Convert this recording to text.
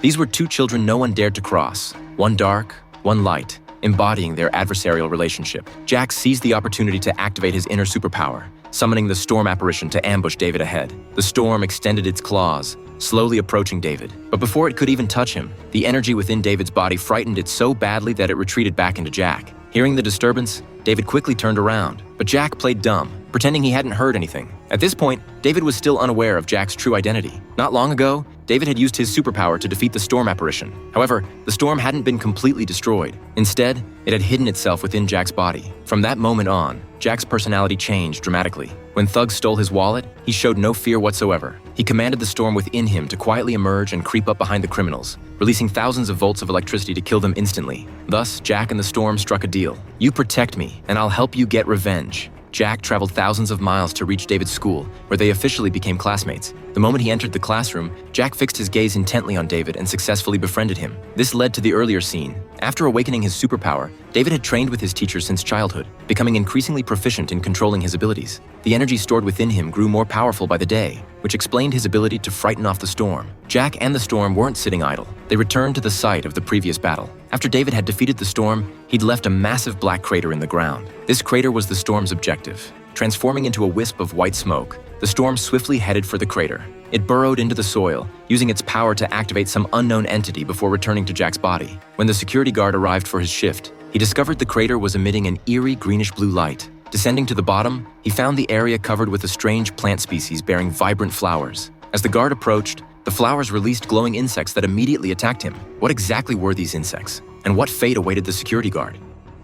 These were two children no one dared to cross, one dark, one light, embodying their adversarial relationship. Jack seized the opportunity to activate his inner superpower, summoning the storm apparition to ambush David ahead. The storm extended its claws, slowly approaching David. But before it could even touch him, the energy within David's body frightened it so badly that it retreated back into Jack. Hearing the disturbance, David quickly turned around, but Jack played dumb, pretending he hadn't heard anything. At this point, David was still unaware of Jack's true identity. Not long ago, David had used his superpower to defeat the storm apparition. However, the storm hadn't been completely destroyed. Instead, it had hidden itself within Jack's body. From that moment on, Jack's personality changed dramatically. When thugs stole his wallet, he showed no fear whatsoever. He commanded the storm within him to quietly emerge and creep up behind the criminals, releasing thousands of volts of electricity to kill them instantly. Thus, Jack and the storm struck a deal. You protect me, and I'll help you get revenge. Jack traveled thousands of miles to reach David's school, where they officially became classmates. The moment he entered the classroom, Jack fixed his gaze intently on David and successfully befriended him. This led to the earlier scene. After awakening his superpower, David had trained with his teacher since childhood, becoming increasingly proficient in controlling his abilities. The energy stored within him grew more powerful by the day, which explained his ability to frighten off the storm. Jack and the storm weren't sitting idle. They returned to the site of the previous battle. After David had defeated the storm, he'd left a massive black crater in the ground. This crater was the storm's objective. Transforming into a wisp of white smoke, the storm swiftly headed for the crater. It burrowed into the soil, using its power to activate some unknown entity before returning to Jack's body. When the security guard arrived for his shift, he discovered the crater was emitting an eerie greenish-blue light. Descending to the bottom, he found the area covered with a strange plant species bearing vibrant flowers. As the guard approached, the flowers released glowing insects that immediately attacked him. What exactly were these insects? And what fate awaited the security guard?